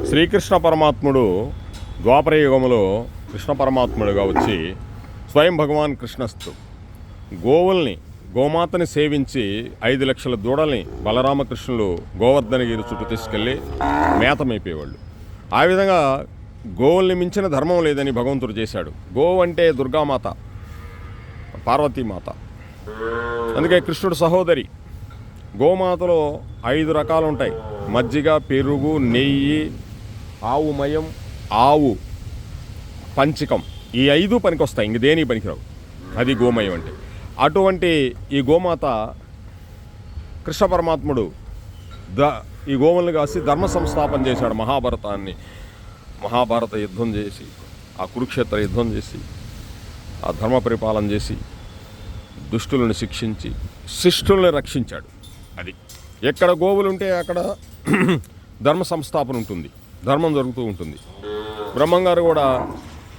శ్రీకృష్ణ పరమాత్ముడు ద్వాపర యుగములో కృష్ణ పరమాత్ముడుగా వచ్చి స్వయం భగవాన్ కృష్ణస్తు గోమాతని సేవించి 5 లక్షల దూడల్ని బలరామకృష్ణులు గోవర్ధనగిరి చుట్టూ తీసుకెళ్ళి మేత మేపేవాళ్ళు. ఆ విధంగా గోవుల్ని మించిన ధర్మం లేదని భగవంతుడు చేశాడు. గోవు అంటే దుర్గామాత, పార్వతీమాత, అందుకే కృష్ణుడు సహోదరి. గోమాతలో 5 రకాలు ఉంటాయి: మజ్జిగ, పెరుగు, నెయ్యి, ఆవు మయం, ఆవు పంచకం. ఈ 5 పనికొస్తాయి, ఇంక దేనికి పనికిరావు. అది గోమయం అంటే. అటువంటి ఈ గోమాత కృష్ణ పరమాత్ముడు ఈ గోవుల్ని కాసి ధర్మ సంస్థాపన చేశాడు. మహాభారత యుద్ధం చేసి, ఆ కురుక్షేత్ర యుద్ధం చేసి, ఆ ధర్మ పరిపాలన చేసి, దుష్టులను శిక్షించి శిష్టుల్ని రక్షించాడు. అది ఎక్కడ గోవులు ఉంటే అక్కడ ధర్మ సంస్థాపన ఉంటుంది, ధర్మం జరుగుతూ ఉంటుంది. బ్రహ్మంగారు కూడా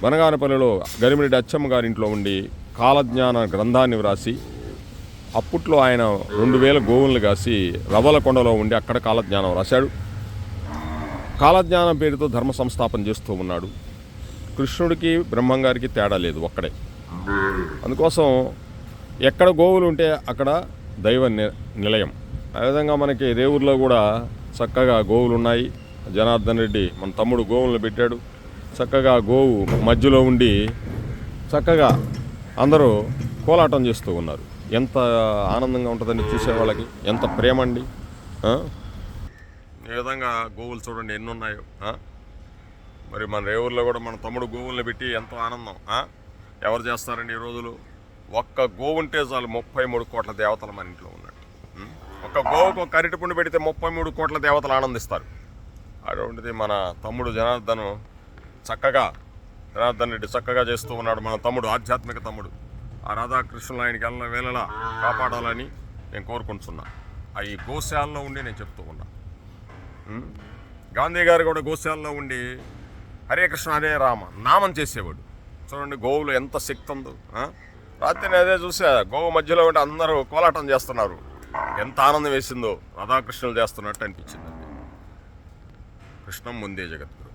బనగానపల్లిలో గరిమిరెడ్డి అచ్చమ్మ గారింట్లో ఉండి కాలజ్ఞాన గ్రంథాన్ని వ్రాసి, అప్పట్లో ఆయన 2000 గోవులను కాసి రవ్వలకొండలో ఉండి అక్కడ కాలజ్ఞానం రాశాడు. కాలజ్ఞానం పేరుతో ధర్మ సంస్థాపన చేస్తూ ఉన్నాడు. కృష్ణుడికి బ్రహ్మంగారికి తేడా లేదు, ఒక్కడే. అందుకోసం ఎక్కడ గోవులు ఉంటే అక్కడ దైవ నిలయం. ఆ విధంగా మనకి రేవూరులో కూడా చక్కగా గోవులు ఉన్నాయి. జనార్దన్ రెడ్డి మన తమ్ముడు గోవులను పెట్టాడు. చక్కగా గోవు మధ్యలో ఉండి చక్కగా అందరూ కోలాటం చేస్తూ ఉన్నారు. ఎంత ఆనందంగా ఉంటుందని చూసేవాళ్ళకి, ఎంత ప్రేమ అండి. ఈ విధంగా గోవులు చూడండి ఎన్ని ఉన్నాయో. మరి మన రేవూరులో కూడా మన తమ్ముడు గోవులను పెట్టి ఎంతో ఆనందం. ఎవరు చేస్తారండి ఈ రోజులు? ఒక్క గోవు ఉంటే చాలు 33 కోట్ల దేవతలు మన ఇంట్లో ఉన్నాడు. ఒక్క గోవుకు ఒక అరటిపండు పెడితే 33 కోట్ల దేవతలు ఆనందిస్తారు. అటువంటిది మన తమ్ముడు జనార్దన్ రెడ్డి చక్కగా చేస్తూ ఉన్నాడు. మన తమ్ముడు ఆధ్యాత్మిక తమ్ముడు. ఆ రాధాకృష్ణులు ఆయనకి వేళలా కాపాడాలని నేను కోరుకుంటున్నా. ఈ గోశాలలో ఉండి నేను చెప్తూ ఉన్నా. గాంధీ గారు కూడా గోశాలలో ఉండి హరే కృష్ణ హరే రామ నామం చేసేవాడు. చూడండి గోవులు ఎంత శక్తి ఉందో. రాత్రి అదే చూసా, గోవు మధ్యలో ఉంటే అందరూ కోలాటం చేస్తున్నారు. ఎంత ఆనందం వేసిందో, రాధాకృష్ణులు చేస్తున్నట్టు అనిపించిందండి. కృష్ణం ముందే జగద్గురు.